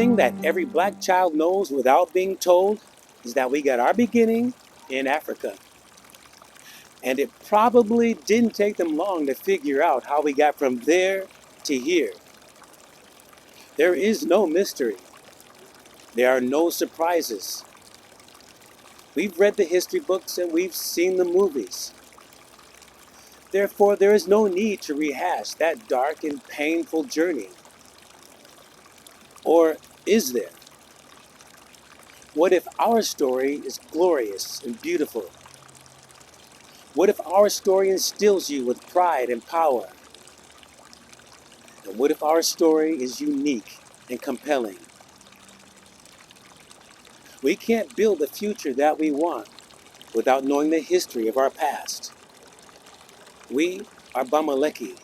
thing that every black child knows without being told is that we got our beginning in Africa. And it probably didn't take them long to figure out how we got from there to here. There is no mystery. There are no surprises. We've read the history books and we've seen the movies. Therefore, there is no need to rehash that dark and painful journey. Or is there? What if our story is glorious and beautiful? What if our story instills you with pride and power? And what if our story is unique and compelling? We can't build the future that we want without knowing the history of our past. We are Bamileke,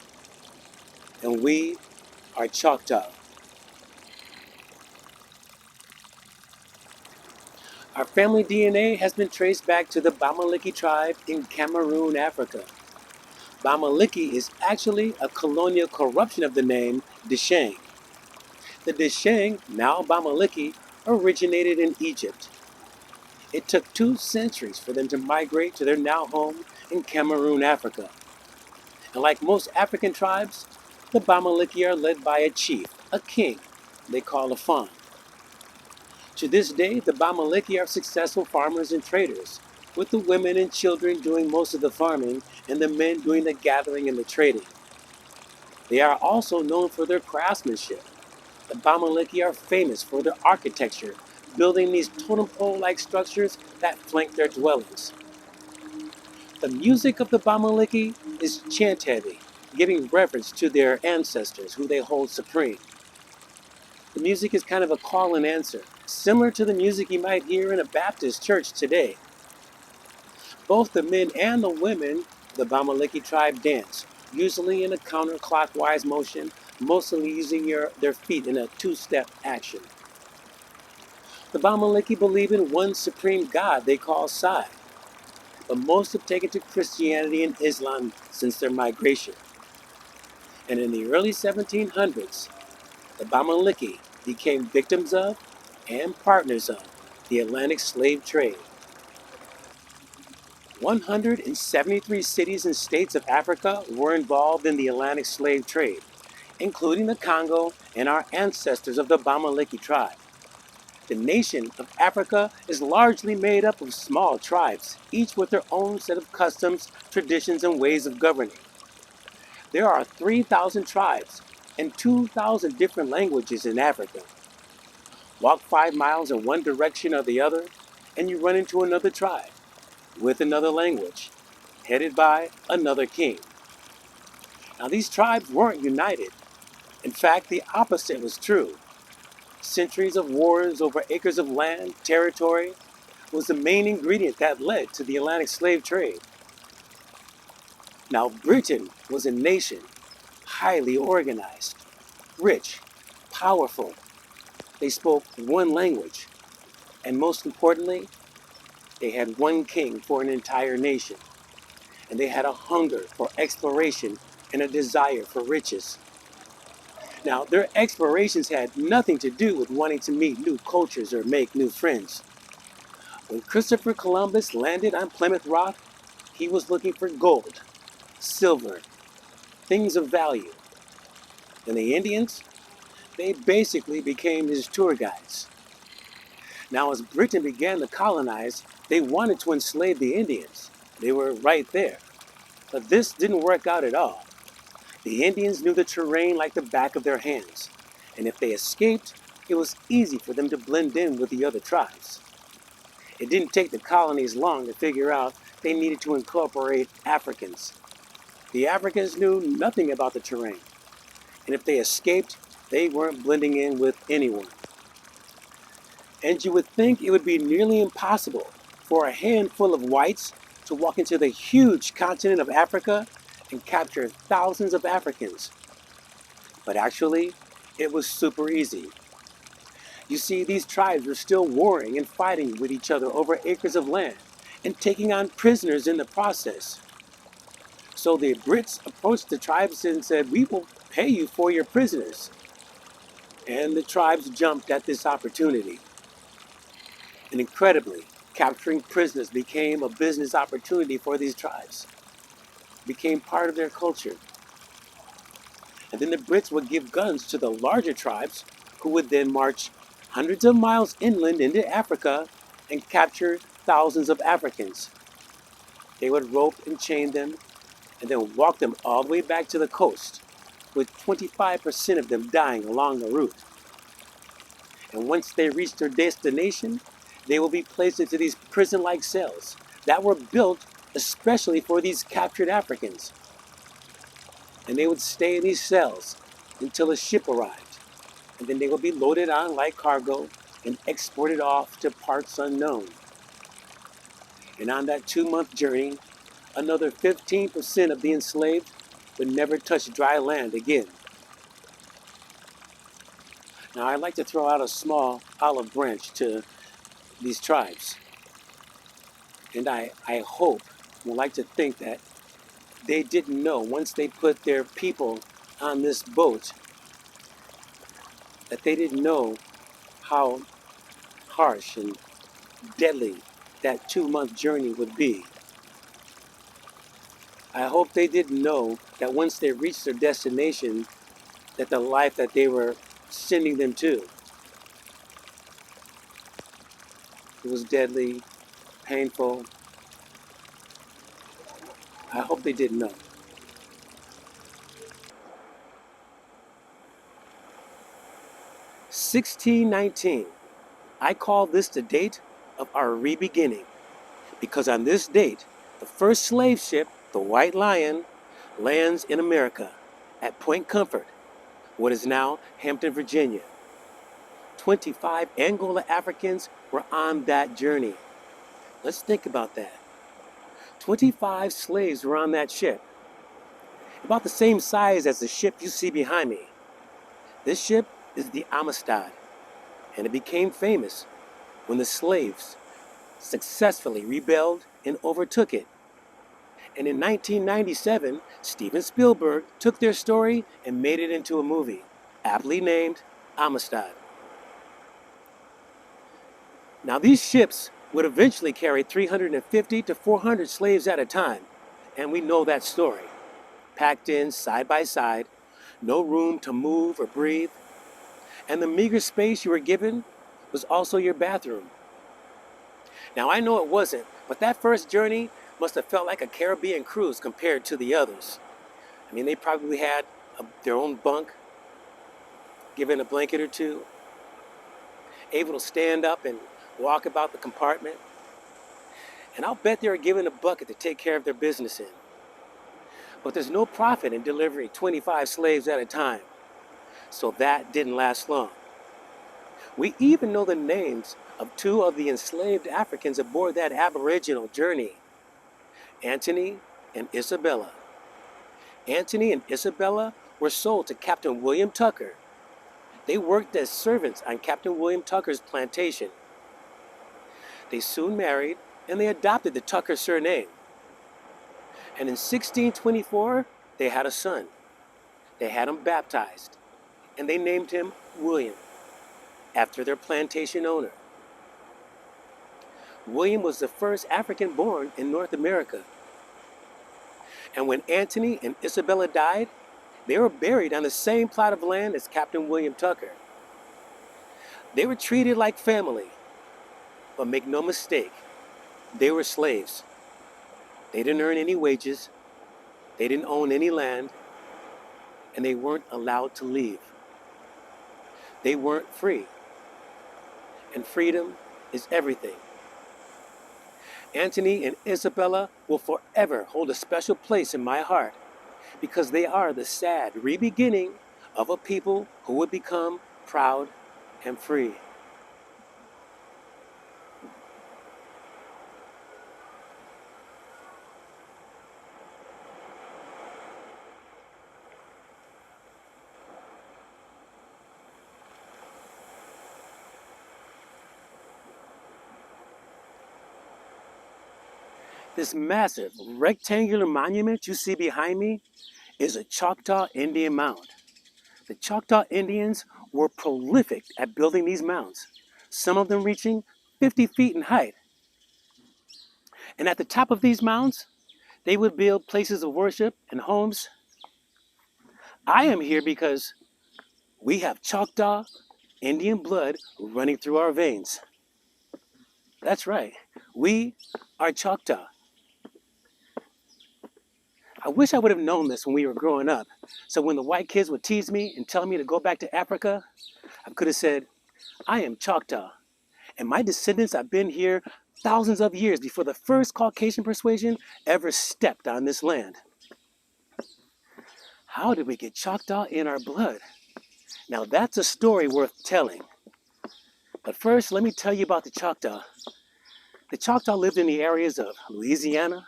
and we are Choctaw. Our family DNA has been traced back to the Bamileke tribe in Cameroon, Africa. Bamileke is actually a colonial corruption of the name Desheng. The Desheng, now Bamileke, originated in Egypt. It took 2 centuries for them to migrate to their now home in Cameroon, Africa. And like most African tribes, the Bamileke are led by a chief, a king, they call a Fan. To this day, the Bamileke are successful farmers and traders, with the women and children doing most of the farming and the men doing the gathering and the trading. They are also known for their craftsmanship. The Bamileke are famous for their architecture, building these totem pole-like structures that flank their dwellings. The music of the Bamileke is chant-heavy, giving reverence to their ancestors who they hold supreme. The music is kind of a call and answer, similar to the music you might hear in a Baptist church today. Both the men and the women of the Bamileke tribe dance, usually in a counterclockwise motion, mostly using their feet in a 2-step action. The Bamileke believe in one supreme God they call Sai, but most have taken to Christianity and Islam since their migration. And in the early 1700s, the Bamileke became victims of and partners of the Atlantic slave trade. 173 cities and states of Africa were involved in the Atlantic slave trade, including the Congo and our ancestors of the Bamileke tribe. The nation of Africa is largely made up of small tribes, each with their own set of customs, traditions, and ways of governing. There are 3,000 tribes and 2,000 different languages in Africa. Walk 5 miles in one direction or the other, and you run into another tribe with another language, headed by another king. Now, these tribes weren't united. In fact, the opposite was true. Centuries of wars over acres of land, territory, was the main ingredient that led to the Atlantic slave trade. Now, Britain was a nation, highly organized, rich, powerful. They spoke one language, and most importantly, they had one king for an entire nation, and they had a hunger for exploration and a desire for riches. Now, their explorations had nothing to do with wanting to meet new cultures or make new friends. When Christopher Columbus landed on Plymouth Rock, he was looking for gold, silver, things of value. And the Indians, they basically became his tour guides. Now, as Britain began to colonize, they wanted to enslave the Indians. They were right there. But this didn't work out at all. The Indians knew the terrain like the back of their hands, and if they escaped, it was easy for them to blend in with the other tribes. It didn't take the colonies long to figure out they needed to incorporate Africans. The Africans knew nothing about the terrain, and if they escaped, they weren't blending in with anyone. And you would think it would be nearly impossible for a handful of whites to walk into the huge continent of Africa and capture thousands of Africans. But actually, it was super easy. You see, these tribes were still warring and fighting with each other over acres of land and taking on prisoners in the process. So the Brits approached the tribes and said, "We will pay you for your prisoners." And the tribes jumped at this opportunity. And incredibly, capturing prisoners became a business opportunity for these tribes, became part of their culture. And then the Brits would give guns to the larger tribes, who would then march hundreds of miles inland into Africa and capture thousands of Africans. They would rope and chain them and then walk them all the way back to the coast, with 25% of them dying along the route. And once they reached their destination, they will be placed into these prison-like cells that were built especially for these captured Africans. And they would stay in these cells until a ship arrived. And then they would be loaded on like cargo and exported off to parts unknown. And on that 2-month journey, another 15% of the enslaved would never touch dry land again. Now, I'd like to throw out a small olive branch to these tribes. And I hope, would like to think that they didn't know once they put their people on this boat, that they didn't know how harsh and deadly that 2-month journey would be. I hope they didn't know that once they reached their destination, that the life that they were sending them to, it was deadly, painful. I hope they didn't know. 1619. I call this the date of our re-beginning, because on this date, the first slave ship, the White Lion, lands in America at Point Comfort, what is now Hampton, Virginia. 25 Angola Africans were on that journey. Let's think about that. 25 slaves were on that ship, about the same size as the ship you see behind me. This ship is the Amistad, and it became famous when the slaves successfully rebelled and overtook it. And in 1997, Steven Spielberg took their story and made it into a movie, aptly named Amistad. Now, these ships would eventually carry 350 to 400 slaves at a time, and we know that story. Packed in side by side, no room to move or breathe, and the meager space you were given was also your bathroom. Now, I know it wasn't, but that first journey must have felt like a Caribbean cruise compared to the others. I mean, they probably had their own bunk, given a blanket or two, able to stand up and walk about the compartment. And I'll bet they were given a bucket to take care of their business in. But there's no profit in delivering 25 slaves at a time, so that didn't last long. We even know the names of 2 of the enslaved Africans aboard that Aboriginal journey, Anthony and Isabella. Anthony and Isabella were sold to Captain William Tucker. They worked as servants on Captain William Tucker's plantation. They soon married, and they adopted the Tucker surname. And in 1624, they had a son. They had him baptized, and they named him William, after their plantation owner. William was the first African born in North America. And when Anthony and Isabella died, they were buried on the same plot of land as Captain William Tucker. They were treated like family, but make no mistake, they were slaves. They didn't earn any wages, they didn't own any land, and they weren't allowed to leave. They weren't free, and freedom is everything. Anthony and Isabella will forever hold a special place in my heart, because they are the sad re-beginning of a people who would become proud and free. This massive rectangular monument you see behind me is a Choctaw Indian mound. The Choctaw Indians were prolific at building these mounds, some of them reaching 50 feet in height. And at the top of these mounds, they would build places of worship and homes. I am here because we have Choctaw Indian blood running through our veins. That's right, we are Choctaw. I wish I would have known this when we were growing up. So when the white kids would tease me and tell me to go back to Africa, I could have said, I am Choctaw, and my descendants have been here thousands of years before the first Caucasian persuasion ever stepped on this land. How did we get Choctaw in our blood? Now that's a story worth telling. But first, let me tell you about the Choctaw. The Choctaw lived in the areas of Louisiana,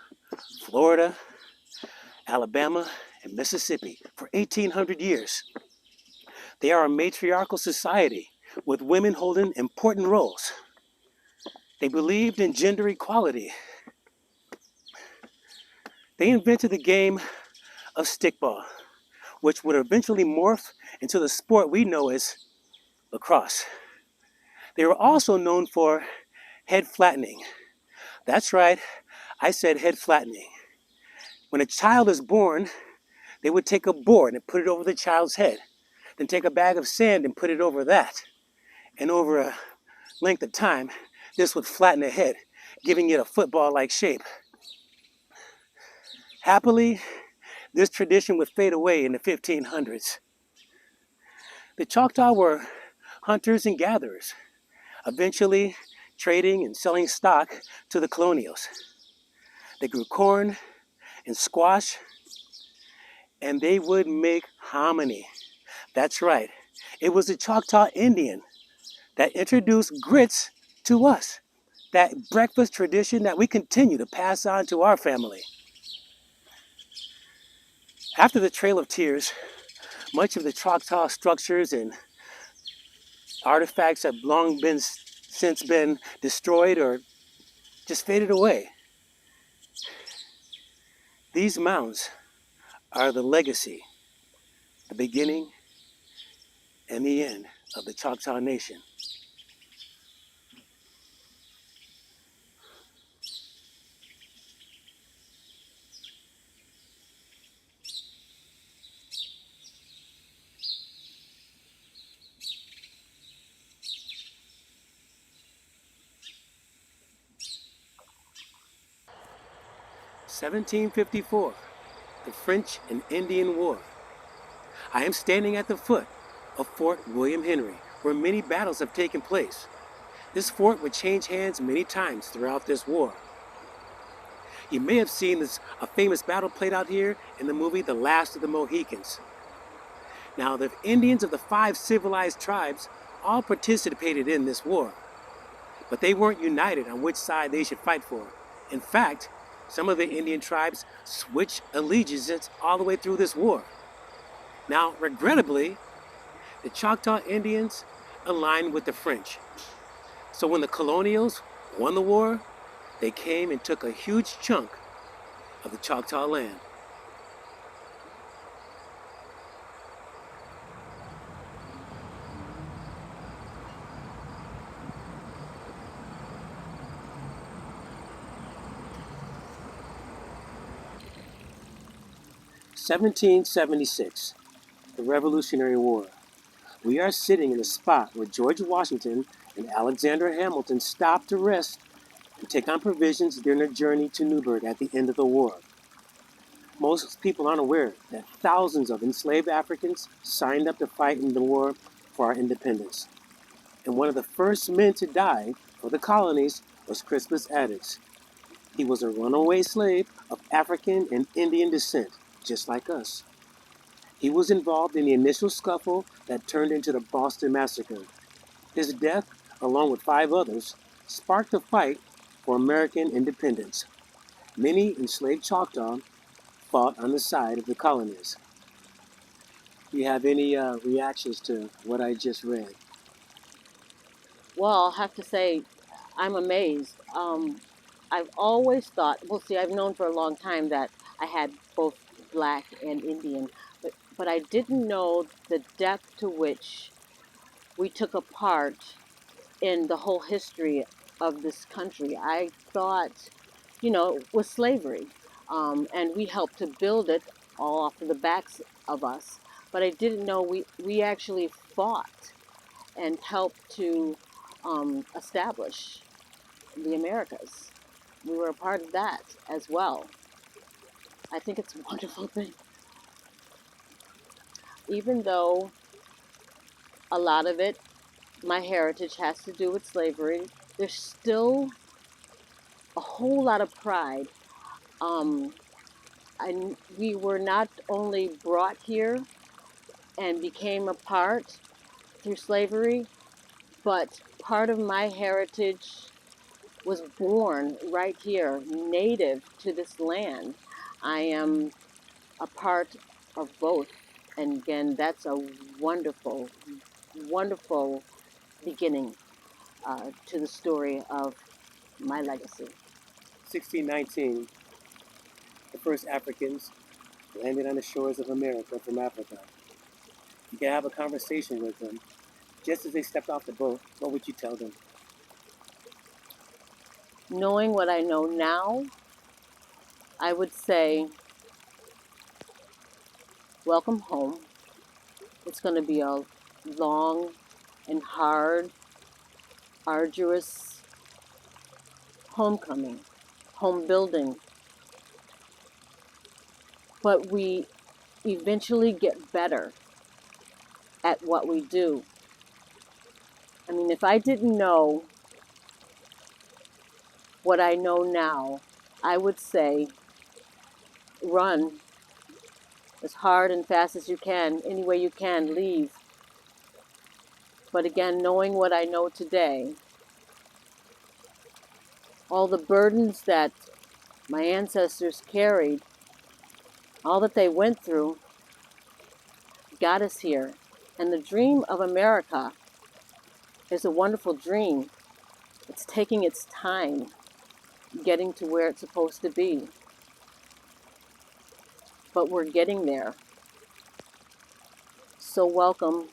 Florida, Alabama, and Mississippi for 1,800 years. They are a matriarchal society with women holding important roles. They believed in gender equality. They invented the game of stickball, which would eventually morph into the sport we know as lacrosse. They were also known for head flattening. That's right, I said head flattening. When a child is born, they would take a board and put it over the child's head, then take a bag of sand and put it over that. And over a length of time, this would flatten the head, giving it a football-like shape. Happily, this tradition would fade away in the 1500s. The Choctaw were hunters and gatherers, eventually trading and selling stock to the colonials. They grew corn and squash, and they would make hominy. That's right, it was the Choctaw Indian that introduced grits to us, that breakfast tradition that we continue to pass on to our family. After the Trail of Tears, much of the Choctaw structures and artifacts have long been since been destroyed or just faded away. These mounds are the legacy, the beginning, and the end of the Choctaw Nation. (1754), the French and Indian War. I am standing at the foot of Fort William Henry, where many battles have taken place. This fort would change hands many times throughout this war. You may have seen a famous battle played out here in the movie The Last of the Mohicans. Now, the Indians of the 5 civilized tribes all participated in this war, but they weren't united on which side they should fight for. In fact, some of the Indian tribes switched allegiances all the way through this war. Now, regrettably, the Choctaw Indians aligned with the French. So when the colonials won the war, they came and took a huge chunk of the Choctaw land. (1776), the Revolutionary War. We are sitting in a spot where George Washington and Alexander Hamilton stopped to rest and take on provisions during their journey to Newburgh at the end of the war. Most people aren't aware that thousands of enslaved Africans signed up to fight in the war for our independence. And one of the first men to die for the colonies was Crispus Attucks. He was a runaway slave of African and Indian descent, just like us. He was involved in the initial scuffle that turned into the Boston Massacre. His death, along with 5 others, sparked a fight for American independence. Many enslaved Choctaw fought on the side of the colonists. Do you have any reactions to what I just read? Well, I'll have to say, I'm amazed. I've always thought, well, see, I've known for a long time that I had both black and Indian, but I didn't know the depth to which we took a part in the whole history of this country. I thought, was slavery, and we helped to build it all off of the backs of us. But I didn't know we actually fought and helped to establish the Americas. We were a part of that as well. I think it's a wonderful thing. Even though a lot of it, my heritage has to do with slavery, there's still a whole lot of pride. Um, we were not only brought here and became a part through slavery, but part of my heritage was born right here, native to this land. I am a part of both. And again, that's a wonderful, wonderful beginning to the story of my legacy. 1619, the first Africans landed on the shores of America from Africa. You can have a conversation with them. Just as they stepped off the boat, what would you tell them? Knowing what I know now, I would say, welcome home. It's going to be a long and hard, arduous homecoming, home building, but we eventually get better at what we do. I mean, if I didn't know what I know now, I would say run as hard and fast as you can, any way you can, leave. But again, knowing what I know today, all the burdens that my ancestors carried, all that they went through, got us here. And the dream of America is a wonderful dream. It's taking its time getting to where it's supposed to be. But we're getting there. So welcome.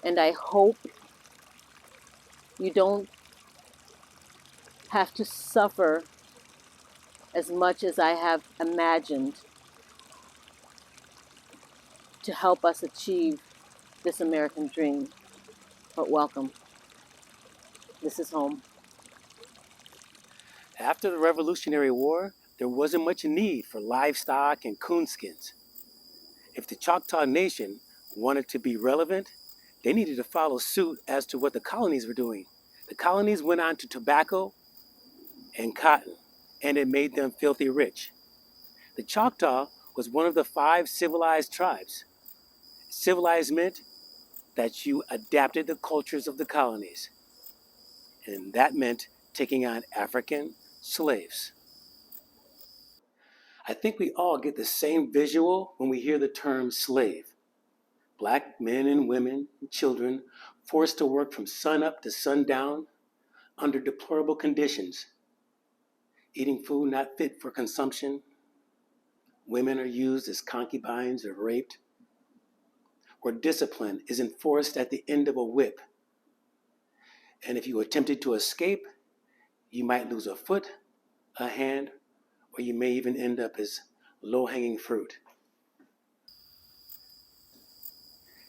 And I hope you don't have to suffer as much as I have imagined to help us achieve this American dream. But welcome. This is home. After the Revolutionary War, there wasn't much need for livestock and coonskins. If the Choctaw Nation wanted to be relevant, they needed to follow suit as to what the colonies were doing. The colonies went on to tobacco and cotton, and it made them filthy rich. The Choctaw was one of the 5 civilized tribes. Civilized meant that you adapted the cultures of the colonies, and that meant taking on African slaves. I think we all get the same visual when we hear the term slave. Black men and women and children forced to work from sunup to sundown under deplorable conditions, eating food not fit for consumption. Women are used as concubines or raped, where discipline is enforced at the end of a whip. And if you attempted to escape, you might lose a foot, a hand, or you may even end up as low-hanging fruit.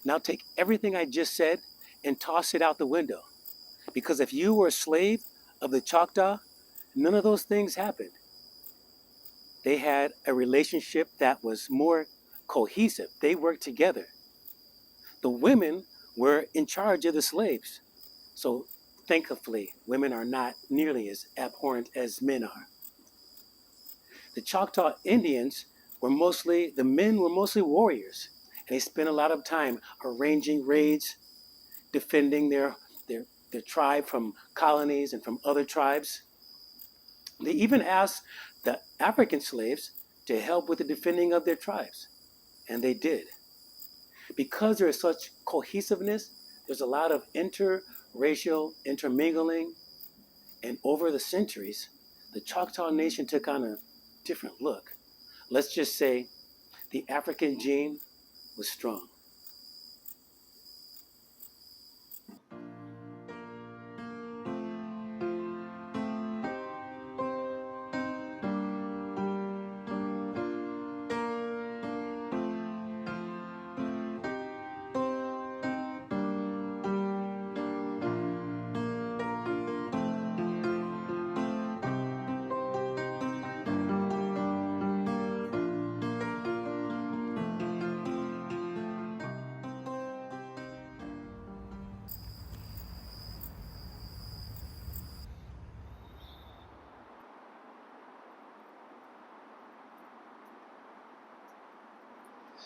Now take everything I just said and toss it out the window. Because if you were a slave of the Choctaw, none of those things happened. They had a relationship that was more cohesive. They worked together. The women were in charge of the slaves. So thankfully, women are not nearly as abhorrent as men are. The Choctaw Indians the men were mostly warriors. And they spent a lot of time arranging raids, defending their tribe from colonies and from other tribes. They even asked the African slaves to help with the defending of their tribes, and they did. Because there is such cohesiveness, there's a lot of interracial intermingling, and over the centuries, the Choctaw Nation took on a different look. Let's just say the African gene was strong.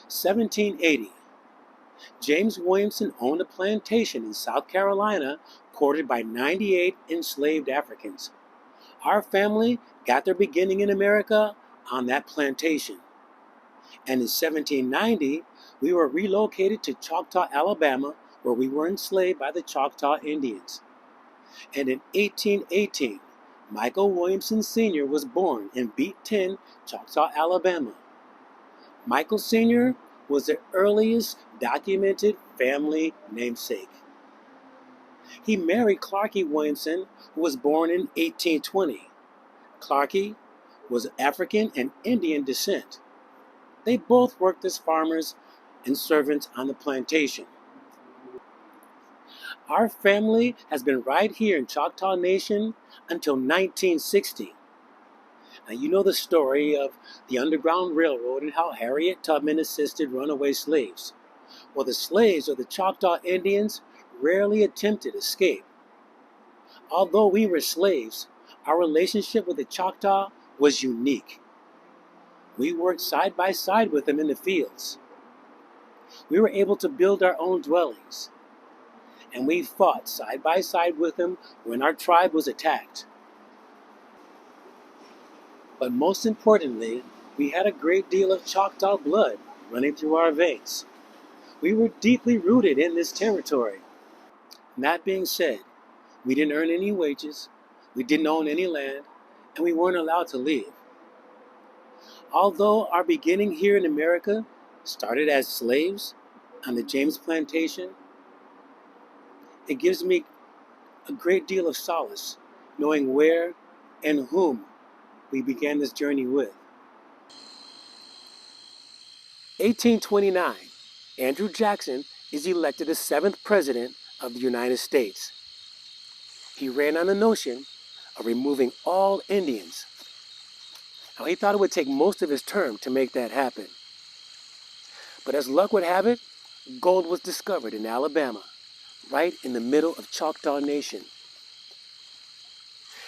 1780. James Williamson owned a plantation in South Carolina, courted by 98 enslaved Africans. Our family got their beginning in America on that plantation. And in 1790, we were relocated to Choctaw, Alabama, where we were enslaved by the Choctaw Indians. And in 1818, Michael Williamson Sr. was born in Beat 10, Choctaw, Alabama. Michael Sr. was the earliest documented family namesake. He married Clarkie Williamson, who was born in 1820. Clarkie was of African and Indian descent. They both worked as farmers and servants on the plantation. Our family has been right here in Choctaw Nation until 1960. Now, you know the story of the Underground Railroad and how Harriet Tubman assisted runaway slaves. Well, the slaves of the Choctaw Indians rarely attempted escape. Although we were slaves, our relationship with the Choctaw was unique. We worked side by side with them in the fields. We were able to build our own dwellings. And we fought side by side with them when our tribe was attacked. But most importantly, we had a great deal of Choctaw blood running through our veins. We were deeply rooted in this territory. And that being said, we didn't earn any wages, we didn't own any land, and we weren't allowed to leave. Although our beginning here in America started as slaves on the James Plantation, it gives me a great deal of solace knowing where and whom we began this journey with. 1829, Andrew Jackson is elected the 7th President of the United States. He ran on the notion of removing all Indians. Now, he thought it would take most of his term to make that happen. But as luck would have it, gold was discovered in Alabama, right in the middle of Choctaw Nation.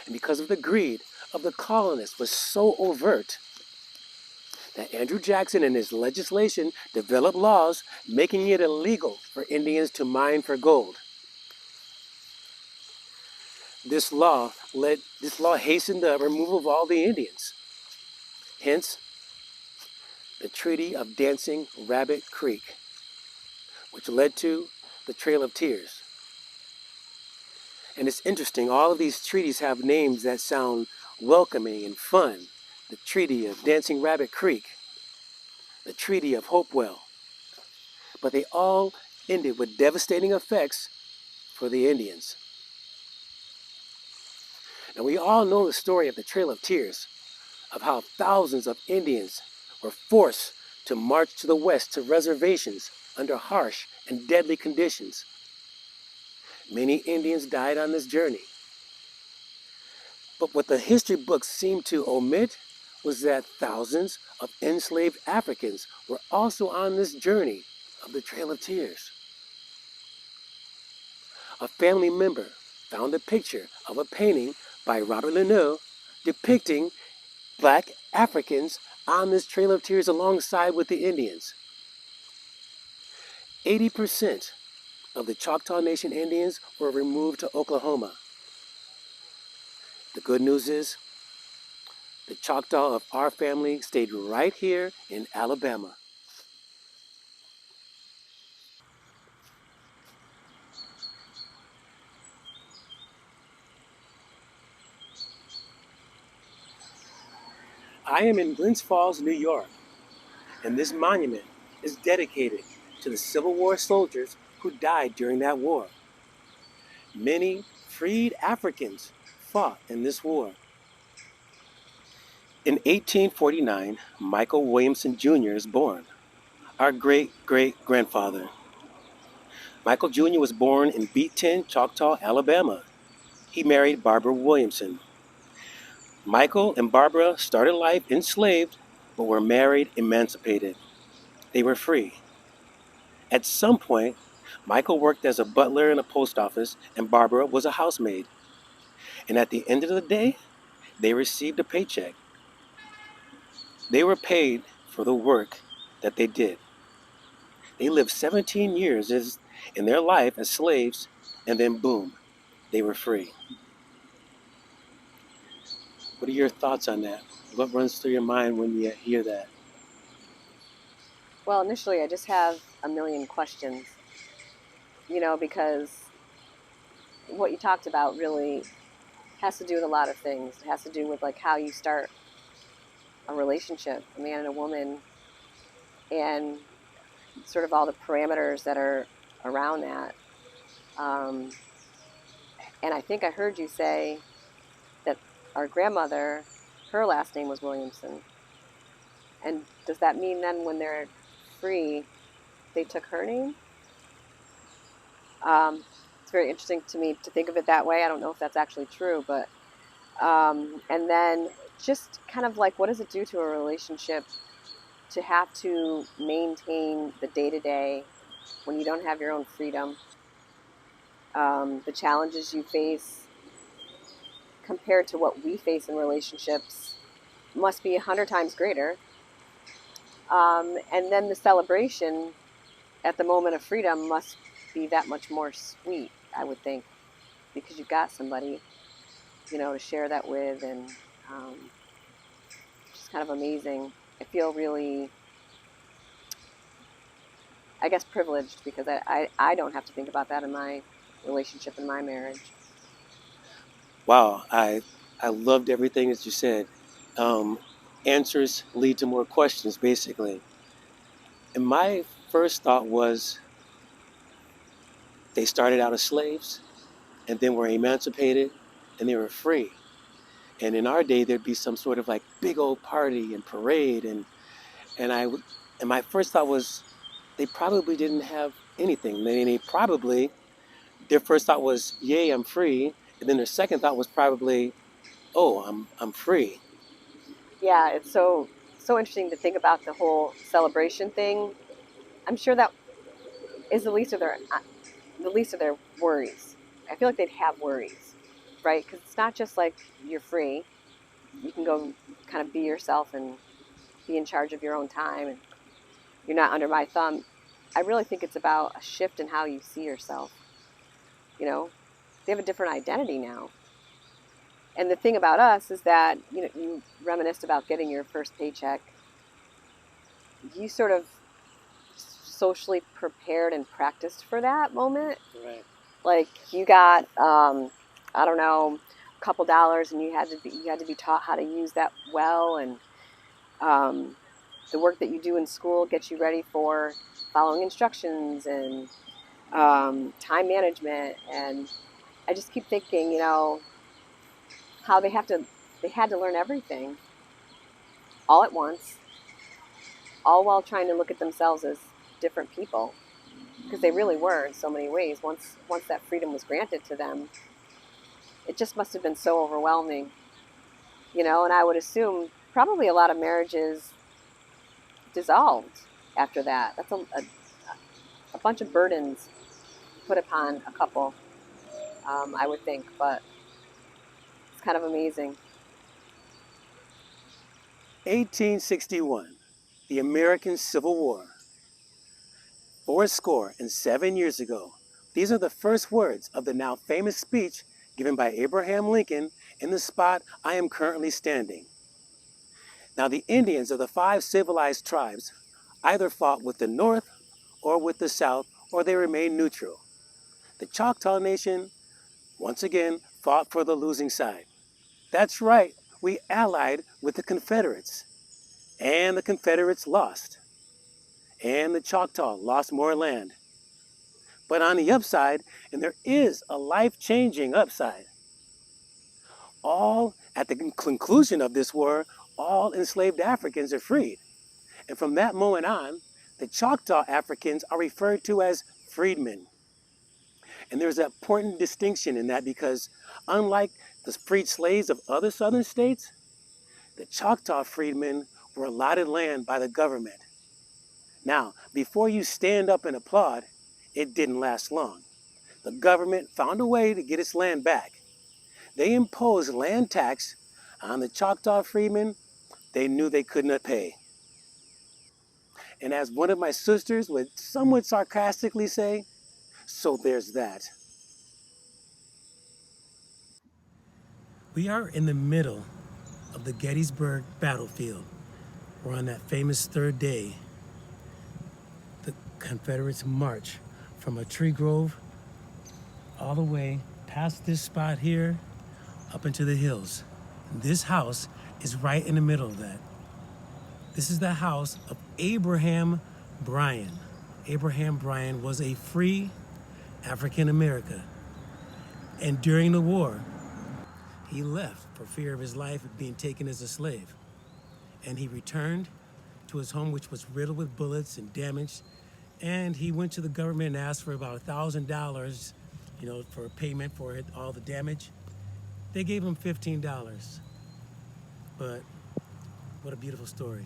And because of the greed of the colonists was so overt, that Andrew Jackson and his legislation developed laws making it illegal for Indians to mine for gold. This law hastened the removal of all the Indians. Hence, the Treaty of Dancing Rabbit Creek, which led to the Trail of Tears. And it's interesting, all of these treaties have names that sound welcoming and fun. The Treaty of Dancing Rabbit Creek, the Treaty of Hopewell. But they all ended with devastating effects for the Indians. Now, we all know the story of the Trail of Tears, of how thousands of Indians were forced to march to the west to reservations under harsh and deadly conditions. Many Indians died on this journey. But what the history books seem to omit was that thousands of enslaved Africans were also on this journey of the Trail of Tears. A family member found a picture of a painting by Robert Lenoir depicting Black Africans on this Trail of Tears alongside with the Indians. 80% of the Choctaw Nation Indians were removed to Oklahoma. The good news is, the Choctaw of our family stayed right here in Alabama. I am in Glens Falls, New York, and this monument is dedicated to the Civil War soldiers who died during that war. Many freed Africans fought in this war. In 1849, Michael Williamson Jr. is born, our great-great-grandfather. Michael Jr. was born in Beat 10, Choctaw, Alabama. He married Barbara Williamson. Michael and Barbara started life enslaved, but were married, emancipated. They were free. At some point, Michael worked as a butler in a post office, and Barbara was a housemaid. And at the end of the day, they received a paycheck. They were paid for the work that they did. They lived 17 years in their life as slaves, and then boom, they were free. What are your thoughts on that? What runs through your mind when you hear that? Well, initially, I just have a million questions, because what you talked about really has to do with a lot of things. It has to do with like how you start a relationship, a man and a woman, and sort of all the parameters that are around that. Um, and I think I heard you say that our grandmother, her last name was Williamson. And does that mean then when they're free, they took her name? It's very interesting to me to think of it that way. I don't know if that's actually true, but and then just kind of like what does it do to a relationship to have to maintain the day to day when you don't have your own freedom? The challenges you face compared to what we face in relationships must be 100 times greater. And then the celebration at the moment of freedom must be that much more sweet, I would think, because you've got somebody, to share that with, and just kind of amazing. I feel really, I guess, privileged because I don't have to think about that in my relationship, in my marriage. Wow, I loved everything that you said. Um, Answers lead to more questions, basically. And my first thought was they started out as slaves and then were emancipated and they were free. And in our day, there'd be some sort of like big old party and parade, and I and my first thought was they probably didn't have anything. They probably their first thought was, "Yay, I'm free," and then their second thought was probably, "Oh, I'm free." Yeah, it's so interesting to think about the whole celebration thing. I'm sure that is the least of their worries. I feel like they'd have worries, right? Because it's not just like you're free. You can go kind of be yourself and be in charge of your own time, and you're not under my thumb. I really think it's about a shift in how you see yourself. You know, they have a different identity now. And the thing about us is that, you reminisced about getting your first paycheck. You sort of socially prepared and practiced for that moment. Right. Like you got, I don't know, a couple dollars, and you had to be taught how to use that well, and um, the work that you do in school gets you ready for following instructions and time management. And I just keep thinking, how they had to learn everything all at once, all while trying to look at themselves as different people, because they really were in so many ways. Once that freedom was granted to them, it just must have been so overwhelming, And I would assume probably a lot of marriages dissolved after that. That's a bunch of burdens put upon a couple, I would think, but it's kind of amazing. 1861, the American Civil War. 4 score and 7 years ago. These are the first words of the now famous speech given by Abraham Lincoln in the spot I am currently standing. Now, the Indians of the 5 civilized tribes either fought with the North or with the South, or they remained neutral. The Choctaw Nation, once again, fought for the losing side. That's right, we allied with the Confederates, and the Confederates lost, and the Choctaw lost more land. But on the upside, and there is a life-changing upside, all at the conclusion of this war, all enslaved Africans are freed. And from that moment on, the Choctaw Africans are referred to as freedmen. And there's an important distinction in that because unlike the freed slaves of other southern states, the Choctaw freedmen were allotted land by the government. Now, before you stand up and applaud, it didn't last long. The government found a way to get its land back. They imposed land tax on the Choctaw freedmen they knew they could not pay. And as one of my sisters would somewhat sarcastically say, so there's that. We are in the middle of the Gettysburg battlefield. We're on that famous third day. The Confederates march from a tree grove all the way past this spot here up into the hills. This house is right in the middle of that. This is the house of Abraham Bryan. Abraham Bryan was a free African American. And during the war, he left for fear of his life of being taken as a slave. And he returned to his home, which was riddled with bullets and damaged. And he went to the government and asked for about $1,000, for payment for all the damage. They gave him $15. But what a beautiful story.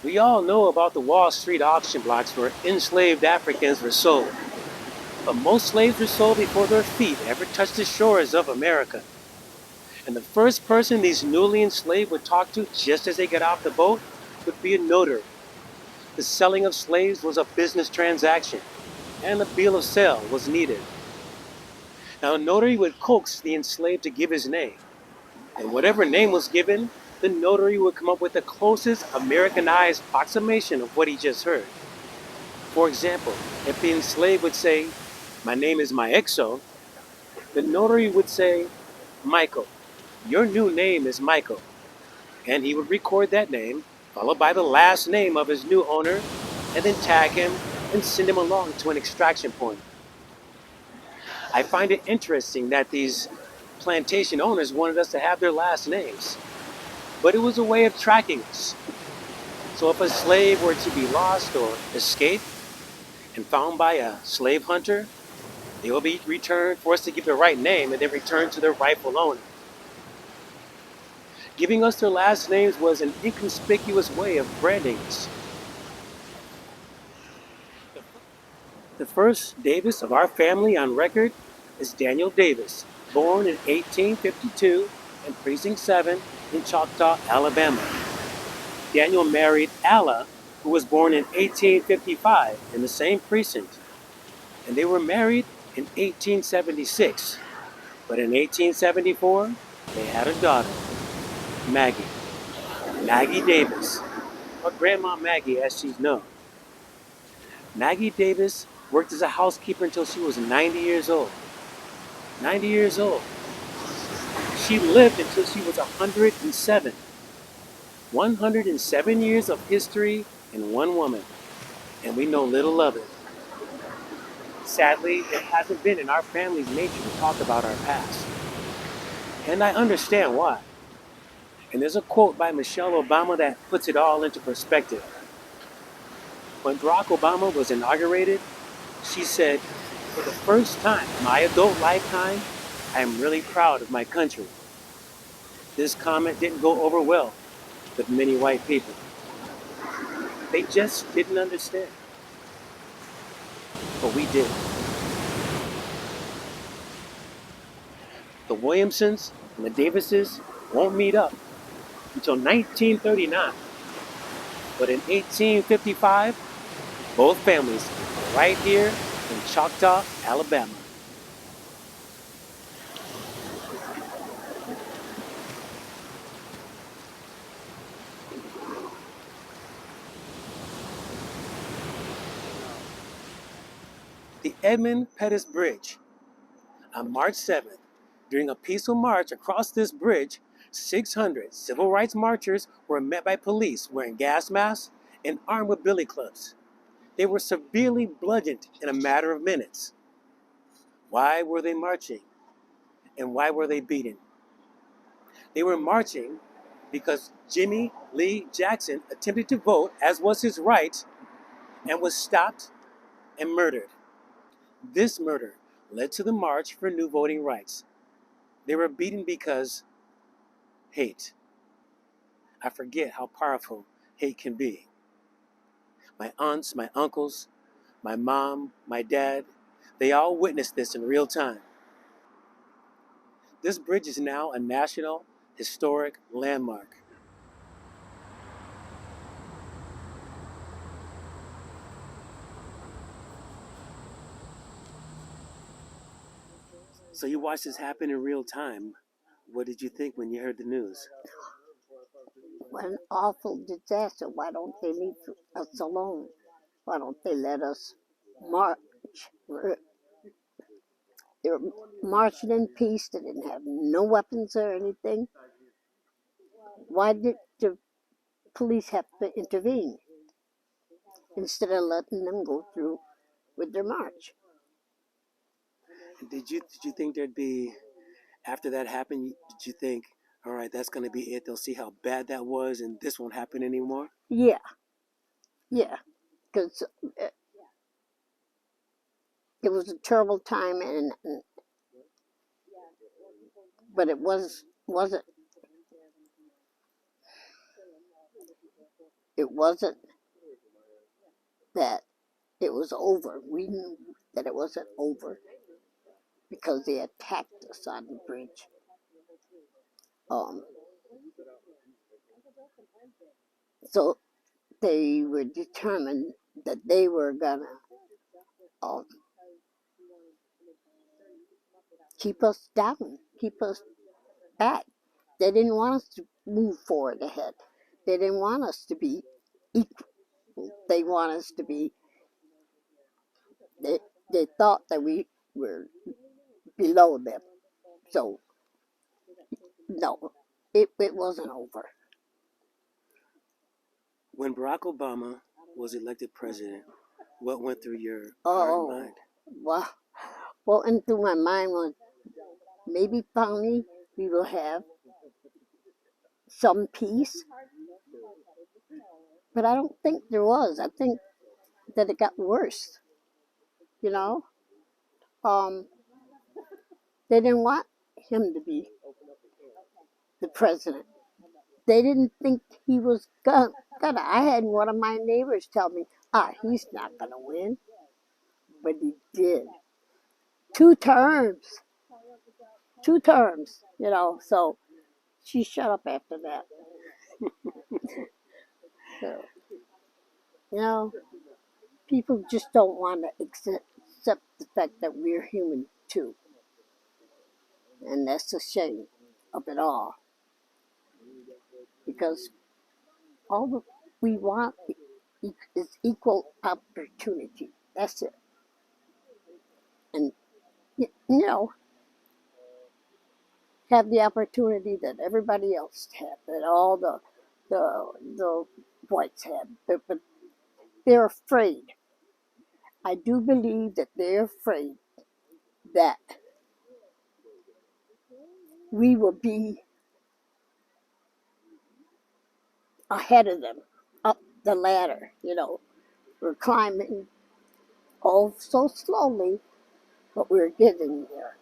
We all know about the Wall Street auction blocks where enslaved Africans were sold. But most slaves were sold before their feet ever touched the shores of America. And the first person these newly enslaved would talk to just as they got off the boat would be a notary. The selling of slaves was a business transaction, and a bill of sale was needed. Now, a notary would coax the enslaved to give his name, and whatever name was given, the notary would come up with the closest Americanized approximation of what he just heard. For example, if the enslaved would say, "My name is Maexo," the notary would say, "Michael, your new name is Michael." And he would record that name, followed by the last name of his new owner, and then tag him and send him along to an extraction point. I find it interesting that these plantation owners wanted us to have their last names, but it was a way of tracking us. So if a slave were to be lost or escape and found by a slave hunter, they will be returned, forced to give the right name, and then returned to their rightful owner. Giving us their last names was an inconspicuous way of branding us. The first Davis of our family on record is Daniel Davis, born in 1852 in Precinct 7 in Choctaw, Alabama. Daniel married Alla, who was born in 1855 in the same precinct, and they were married in 1876. But in 1874, they had a daughter, Maggie. Maggie Davis, or Grandma Maggie as she's known. Maggie Davis worked as a housekeeper until she was 90 years old. 90 years old. She lived until she was 107. 107 years of history in one woman, and we know little of it. Sadly, it hasn't been in our family's nature to talk about our past. And I understand why. And there's a quote by Michelle Obama that puts it all into perspective. When Barack Obama was inaugurated, she said, "For the first time in my adult lifetime, I am really proud of my country." This comment didn't go over well with many white people. They just didn't understand. But we did. The Williamsons and the Davises won't meet up until 1939. But in 1855, both families are right here in Choctaw, Alabama. The Edmund Pettus Bridge. On March 7th, during a peaceful march across this bridge, 600 civil rights marchers were met by police wearing gas masks and armed with billy clubs. They were severely bludgeoned in a matter of minutes. Why were they marching? And why were they beaten? They were marching because Jimmy Lee Jackson attempted to vote, as was his right, and was stopped and murdered. This murder led to the March for New Voting Rights. They were beaten because hate. I forget how powerful hate can be. My aunts, my uncles, my mom, my dad, they all witnessed this in real time. This bridge is now a national historic landmark. So you watched this happen in real time. What did you think when you heard the news? What an awful disaster. Why don't they leave us alone? Why don't they let us march? They were marching in peace. They didn't have no weapons or anything. Why did the police have to intervene instead of letting them go through with their march? Did you think there'd be, after that happened, did you think, all right, that's going to be it? They'll see how bad that was and this won't happen anymore? Yeah, yeah, because it was a terrible time, but it wasn't that it was over. We knew that it wasn't over because they attacked us on the bridge. Um, so they were determined that they were gonna um, keep us down, keep us back. They didn't want us to move forward ahead. They didn't want us to be equal. They want us to be. They they thought that we were below them. So no, it wasn't over. When Barack Obama was elected president, what went through your heart and Oh, mind? well, what went through my mind was maybe finally we will have some peace, but I don't think there was. I think that it got worse. You know, um, they didn't want him to be the president. They didn't think he was gonna. I had one of my neighbors tell me, he's not gonna win, but he did. 2 terms, 2 terms. So she shut up after that. So, you know, people just don't want to accept the fact that we're human too, and that's the shame of it all. Because all we want is equal opportunity. That's it. And you know, have the opportunity that everybody else had, that all the whites had, but they're afraid. I do believe that they're afraid that we will be ahead of them up the ladder. We're climbing oh so slowly, but we're getting there.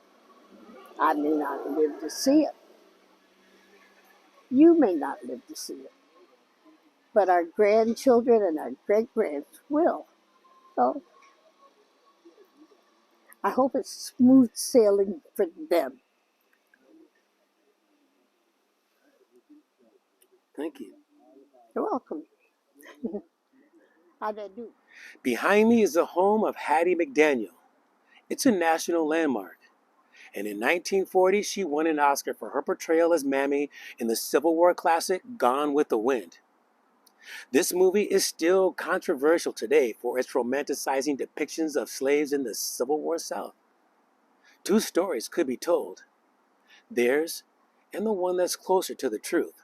I may not live to see it. You may not live to see it, but our grandchildren and our great grands will. So I hope it's smooth sailing for them. Thank you. You're welcome. How'd I do? Behind me is the home of Hattie McDaniel. It's a national landmark. And in 1940, she won an Oscar for her portrayal as Mammy in the Civil War classic Gone with the Wind. This movie is still controversial today for its romanticizing depictions of slaves in the Civil War South. Two stories could be told, theirs and the one that's closer to the truth.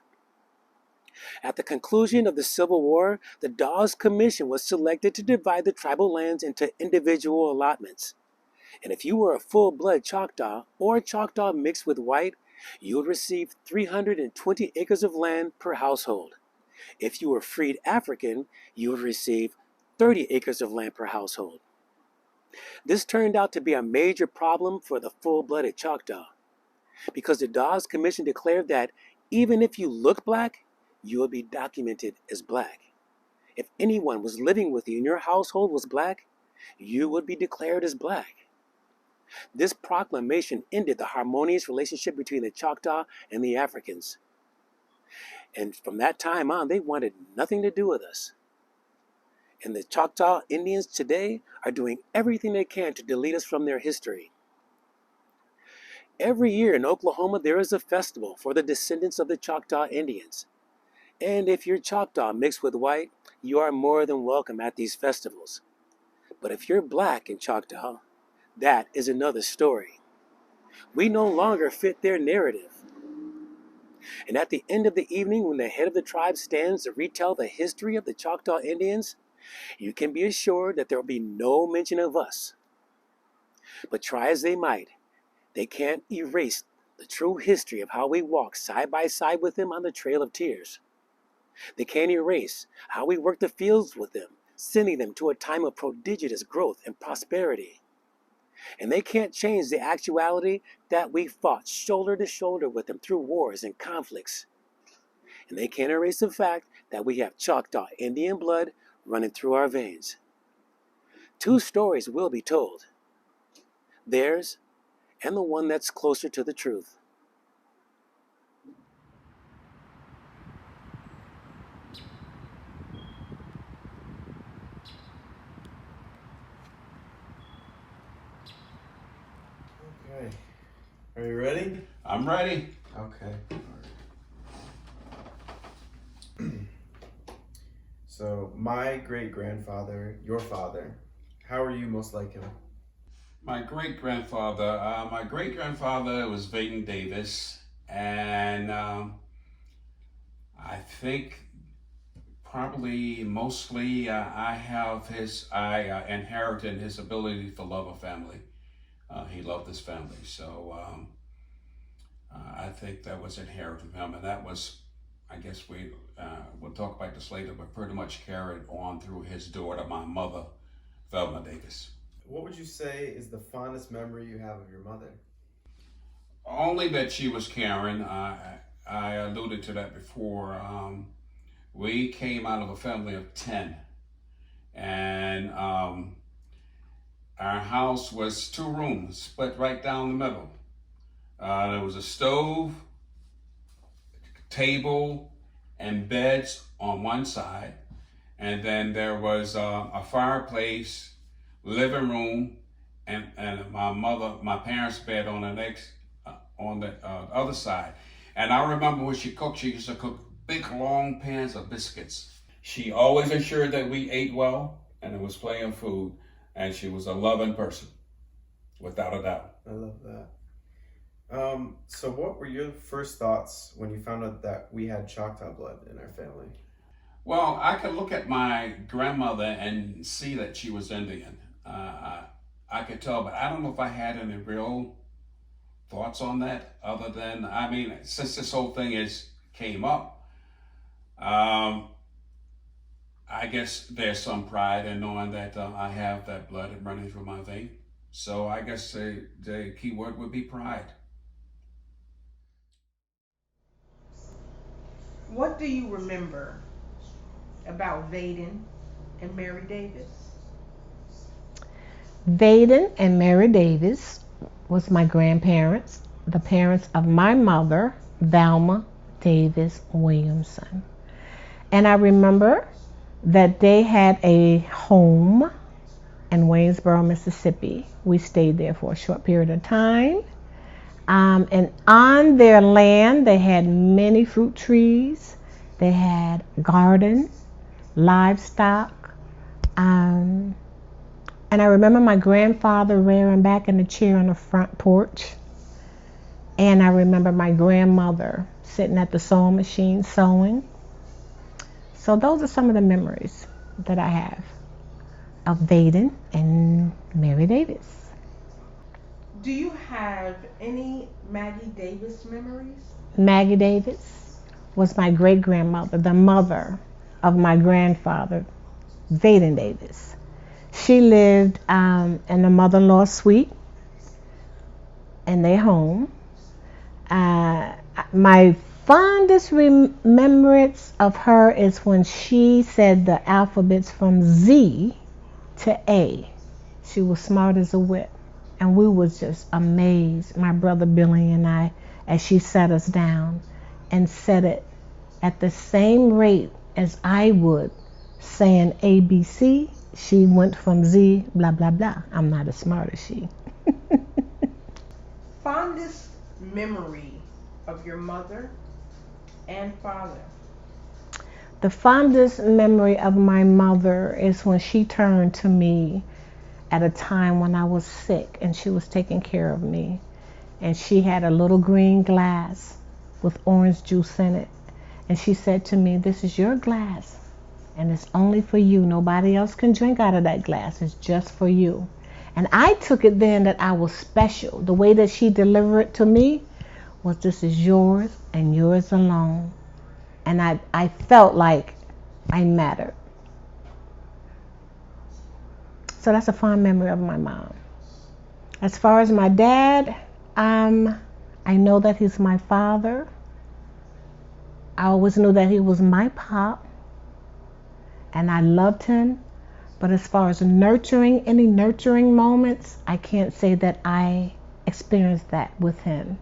At the conclusion of the Civil War, the Dawes Commission was selected to divide the tribal lands into individual allotments. And if you were a full-blood Choctaw or a Choctaw mixed with white, You would receive 320 acres of land per household. If you were freed African, you would receive 30 acres of land per household. This turned out to be a major problem for the full-blooded Choctaw, because the Dawes Commission declared that even if you look black, you would be documented as black. If anyone was living with you and your household was black, you would be declared as black. This proclamation ended the harmonious relationship between the Choctaw and the Africans. And from that time on, they wanted nothing to do with us. And the Choctaw Indians today are doing everything they can to delete us from their history. Every year in Oklahoma, there is a festival for the descendants of the Choctaw Indians. And if you're Choctaw mixed with white, you are more than welcome at these festivals. But if you're black in Choctaw, that is another story. We no longer fit their narrative. And at the end of the evening, when the head of the tribe stands to retell the history of the Choctaw Indians, you can be assured that there will be no mention of us. But try as they might, they can't erase the true history of how we walked side by side with them on the Trail of Tears. They can't erase how we worked the fields with them, sending them to a time of prodigious growth and prosperity. And they can't change the actuality that we fought shoulder to shoulder with them through wars and conflicts. And they can't erase the fact that we have Choctaw Indian blood running through our veins. Two stories will be told, theirs and the one that's closer to the truth. Okay. Are you ready? I'm ready. Okay. So, my great-grandfather, your father, how are you most like him? My great-grandfather was Vaden Davis, and I think probably mostly I inherited his ability to love a family. He loved his family, so I think that was inherent from him, and that was, I guess we'll talk about this later, but pretty much carried on through his daughter, my mother, Velma Davis. What would you say is the fondest memory you have of your mother? Only that she was caring. I alluded to that before. We came out of a family of 10, and our house was 2 rooms, split right down the middle. There was a stove, table, and beds on one side, and then there was a fireplace, living room, and my parents' bed on the next on the other side. And I remember when she cooked, she used to cook big long pans of biscuits. She always ensured that we ate well and there was plenty of food, and she was a loving person, without a doubt. I love that. So what were your first thoughts when you found out that we had Choctaw blood in our family? Well, I could look at my grandmother and see that she was Indian. I could tell, but I don't know if I had any real thoughts on that, other than, I mean, since this whole thing came up, I guess there's some pride in knowing that I have that blood running through my vein. So I guess the key word would be pride. What do you remember about Vaden and Mary Davis? Vaden and Mary Davis was my grandparents, the parents of my mother, Velma Davis Williamson. And I remember that they had a home in Waynesboro, Mississippi. We stayed there for a short period of time. And on their land, they had many fruit trees. They had garden, livestock. And I remember my grandfather rearing back in the chair on the front porch. And I remember my grandmother sitting at the sewing machine sewing. So those are some of the memories that I have of Vaden and Mary Davis. Do you have any Maggie Davis memories? Maggie Davis was my great grandmother, the mother of my grandfather, Vaden Davis. She lived in the mother in law suite in their home. Uh, my fondest remembrance of her is when she said the alphabets from Z to A. She was smart as a whip. And we was just amazed, my brother Billy and I, as she sat us down and said it at the same rate as I would, saying ABC. She went from Z, blah, blah, blah. I'm not as smart as she. Fondest memory of your mother and father? The fondest memory of my mother is when she turned to me at a time when I was sick and she was taking care of me. And she had a little green glass with orange juice in it. And she said to me, "This is your glass and it's only for you. Nobody else can drink out of that glass. It's just for you." And I took it then that I was special. The way that she delivered it to me was, "This is yours and yours alone." And I felt like I mattered. So that's a fond memory of my mom. As far as my dad, I know that he's my father. I always knew that he was my pop, and I loved him. But as far as nurturing, any nurturing moments, I can't say that I experienced that with him.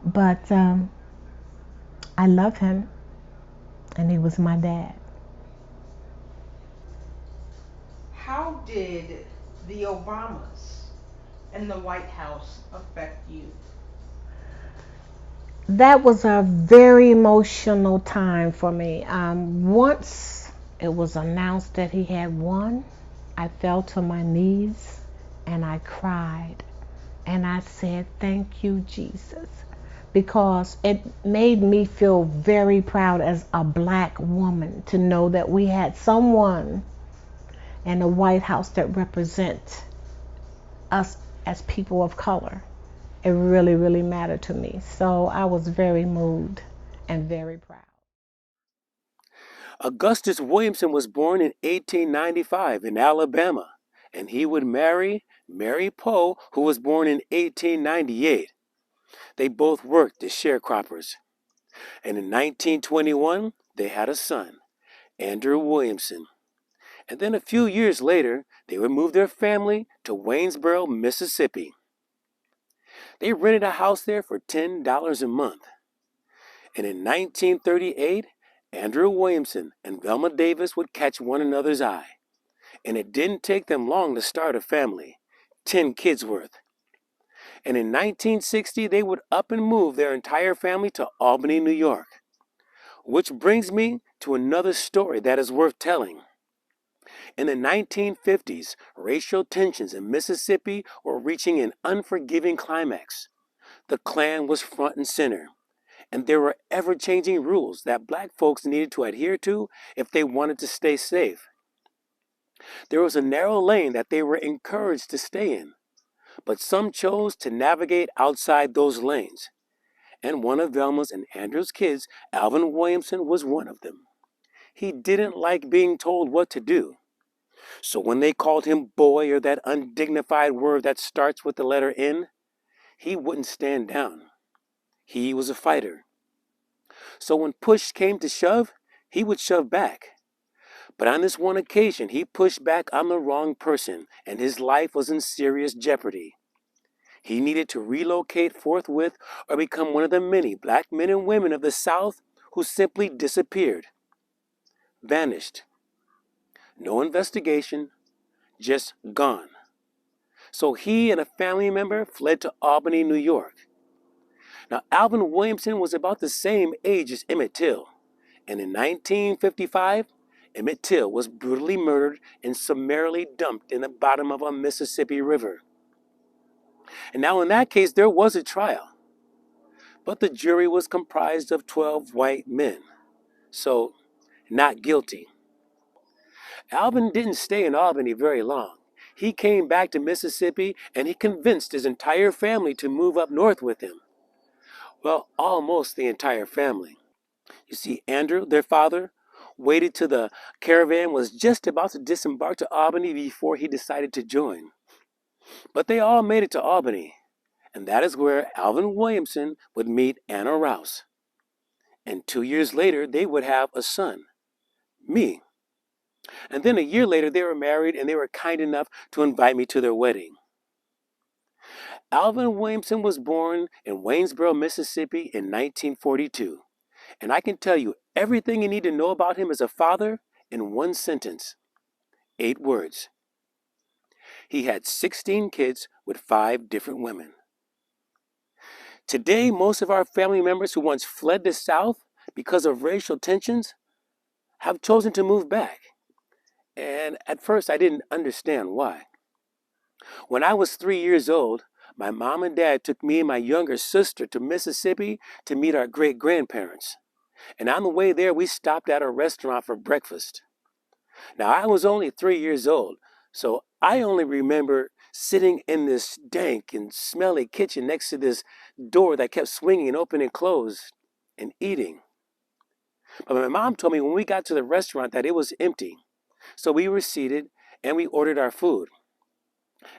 But I love him, and he was my dad. How did the Obamas and the White House affect you? That was a very emotional time for me. Once it was announced that he had won, I fell to my knees and I cried. And I said, "Thank you, Jesus." Because it made me feel very proud as a black woman to know that we had someone in the White House that represents us as people of color. It really, really mattered to me. So I was very moved and very proud. Augustus Williamson was born in 1895 in Alabama, and he would marry Mary Poe, who was born in 1898. They both worked as sharecroppers, and in 1921 they had a son, Andrew Williamson. And then a few years later, they would move their family to Waynesboro, Mississippi. They rented a house there for $10 a month. And in 1938, Andrew Williamson and Velma Davis would catch one another's eye. And it didn't take them long to start a family, 10 kids worth. And in 1960, they would up and move their entire family to Albany, New York. Which brings me to another story that is worth telling. In the 1950s, racial tensions in Mississippi were reaching an unforgiving climax. The Klan was front and center, and there were ever-changing rules that black folks needed to adhere to if they wanted to stay safe. There was a narrow lane that they were encouraged to stay in, but some chose to navigate outside those lanes. And one of Velma's and Andrew's kids, Alvin Williamson, was one of them. He didn't like being told what to do. So when they called him boy or that undignified word that starts with the letter N, he wouldn't stand down. He was a fighter. So when push came to shove, he would shove back. But on this one occasion, he pushed back on the wrong person, and his life was in serious jeopardy. He needed to relocate forthwith or become one of the many black men and women of the South who simply disappeared, vanished. No investigation, just gone. So he and a family member fled to Albany, New York. Now, Alvin Williamson was about the same age as Emmett Till, and in 1955, Emmett Till was brutally murdered and summarily dumped in the bottom of a Mississippi River. And now in that case, there was a trial, but the jury was comprised of 12 white men, so not guilty. Alvin didn't stay in Albany very long. He came back to Mississippi and he convinced his entire family to move up north with him. Well, almost the entire family. You see, Andrew, their father, waited till the caravan was just about to disembark to Albany before he decided to join. But they all made it to Albany, and that is where Alvin Williamson would meet Anna Rouse. And 2 years later, they would have a son, me. And then a year later, they were married and they were kind enough to invite me to their wedding. Alvin Williamson was born in Waynesboro, Mississippi in 1942. And I can tell you everything you need to know about him as a father in one sentence, 8 words. He had 16 kids with 5 different women. Today, most of our family members who once fled the South because of racial tensions have chosen to move back. And at first, I didn't understand why. When I was 3 years old, my mom and dad took me and my younger sister to Mississippi to meet our great grandparents. And on the way there, we stopped at a restaurant for breakfast. Now, I was only 3 years old, so I only remember sitting in this dank and smelly kitchen next to this door that kept swinging and open and closed and eating. But my mom told me when we got to the restaurant that it was empty. So we were seated and we ordered our food.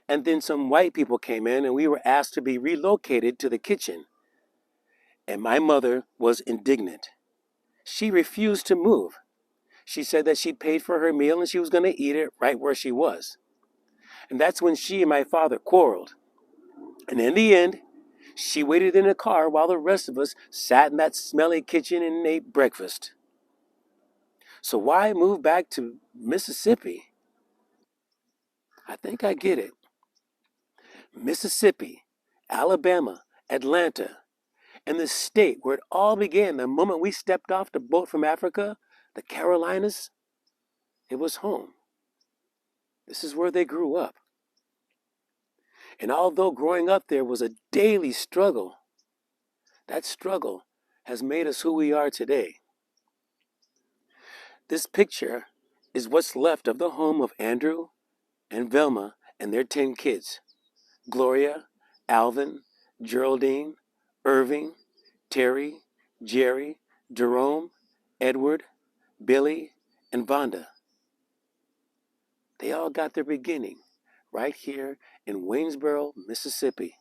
And then some white people came in and we were asked to be relocated to the kitchen. And my mother was indignant. She refused to move. She said that she'd paid for her meal and she was going to eat it right where she was. And that's when she and my father quarreled. And in the end, she waited in the car while the rest of us sat in that smelly kitchen and ate breakfast. So why move back to Mississippi? I think I get it. Mississippi, Alabama, Atlanta, and the state where it all began the moment we stepped off the boat from Africa, the Carolinas, it was home. This is where they grew up. And although growing up there was a daily struggle, that struggle has made us who we are today. This picture is what's left of the home of Andrew and Velma and their 10 kids. Gloria, Alvin, Geraldine, Irving, Terry, Jerry, Jerome, Edward, Billy, and Vonda. They all got their beginning right here in Waynesboro, Mississippi.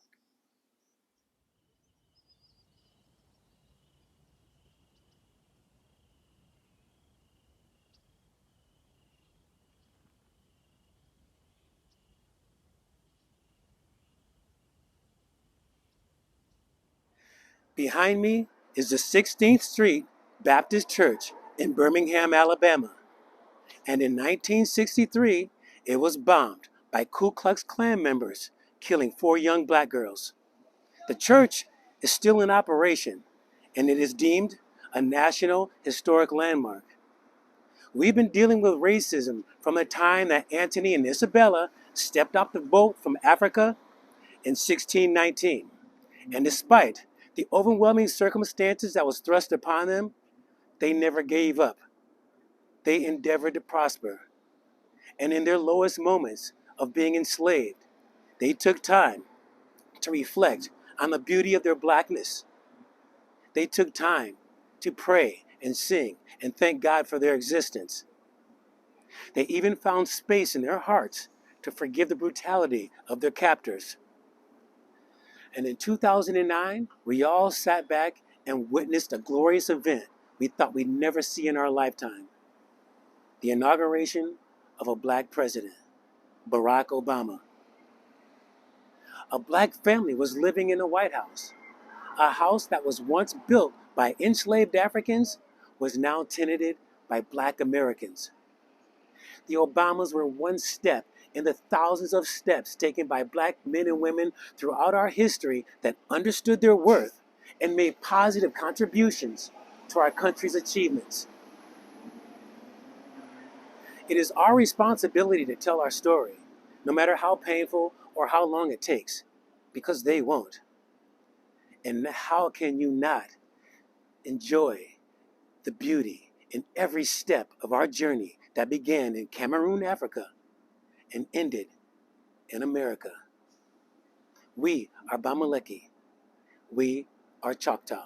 Behind me is the 16th Street Baptist Church in Birmingham, Alabama. And in 1963, it was bombed by Ku Klux Klan members, killing 4 young black girls. The church is still in operation, and it is deemed a National Historic Landmark. We've been dealing with racism from the time that Anthony and Isabella stepped off the boat from Africa in 1619. And despite the overwhelming circumstances that was thrust upon them, they never gave up. They endeavored to prosper. And in their lowest moments of being enslaved, they took time to reflect on the beauty of their blackness. They took time to pray and sing and thank God for their existence. They even found space in their hearts to forgive the brutality of their captors. And in 2009, we all sat back and witnessed a glorious event we thought we'd never see in our lifetime. The inauguration of a black president, Barack Obama. A black family was living in the White House. A house that was once built by enslaved Africans was now tenanted by black Americans. The Obamas were one step in the thousands of steps taken by black men and women throughout our history that understood their worth and made positive contributions to our country's achievements. It is our responsibility to tell our story, no matter how painful or how long it takes, because they won't. And how can you not enjoy the beauty in every step of our journey that began in Cameroon, Africa, and ended in America. We are Bamileke. We are Choctaw.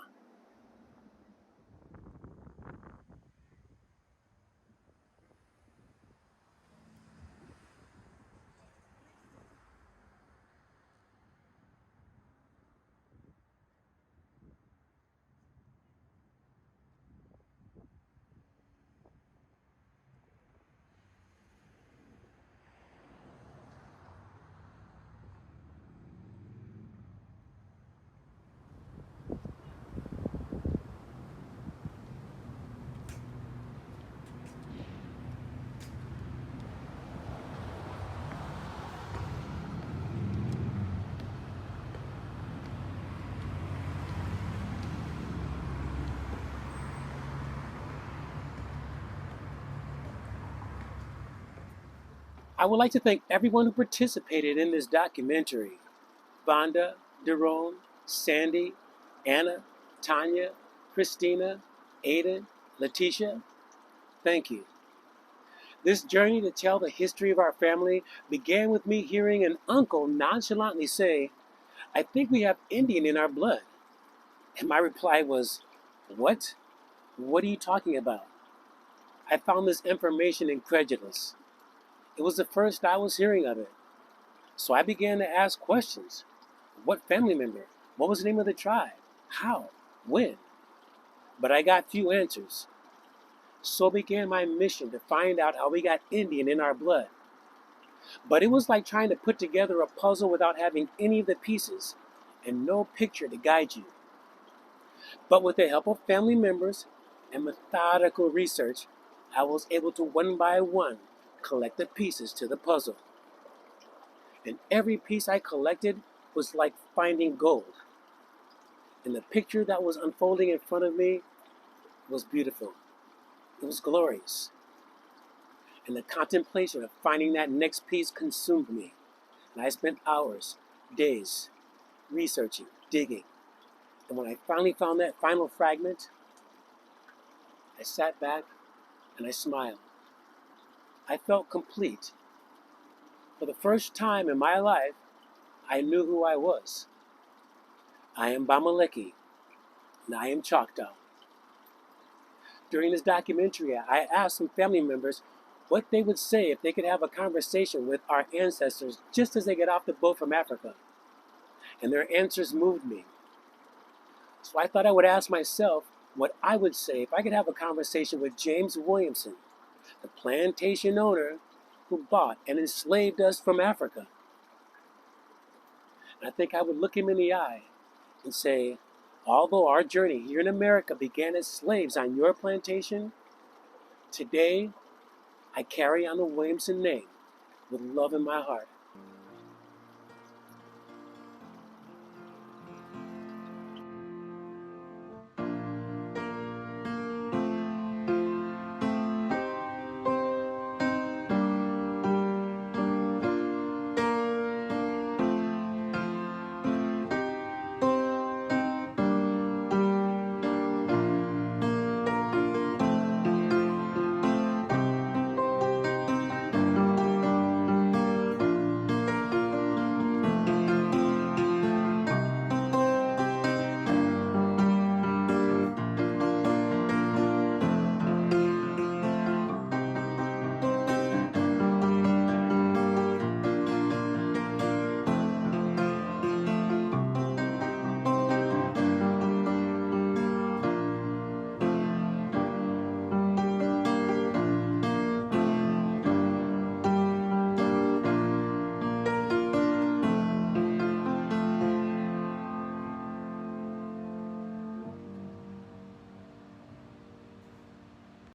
I would like to thank everyone who participated in this documentary. Vonda, Daron, Sandy, Anna, Tanya, Christina, Aiden, Letitia, thank you. This journey to tell the history of our family began with me hearing an uncle nonchalantly say, "I think we have Indian in our blood." And my reply was, "What? What are you talking about?" I found this information incredulous. It was the first I was hearing of it. So I began to ask questions. What family member? What was the name of the tribe? How? When? But I got few answers. So began my mission to find out how we got Indian in our blood. But it was like trying to put together a puzzle without having any of the pieces and no picture to guide you. But with the help of family members and methodical research, I was able to one by one collect the pieces to the puzzle. And every piece I collected was like finding gold. And the picture that was unfolding in front of me was beautiful. It was glorious. And the contemplation of finding that next piece consumed me. And I spent hours, days, researching, digging. And when I finally found that final fragment, I sat back and I smiled. I felt complete. For the first time in my life, I knew who I was. I am Bamileke, and I am Choctaw. During this documentary, I asked some family members what they would say if they could have a conversation with our ancestors just as they get off the boat from Africa. And their answers moved me. So I thought I would ask myself what I would say if I could have a conversation with James Williamson, the plantation owner who bought and enslaved us from Africa. And I think I would look him in the eye and say, although our journey here in America began as slaves on your plantation, today I carry on the Williamson name with love in my heart.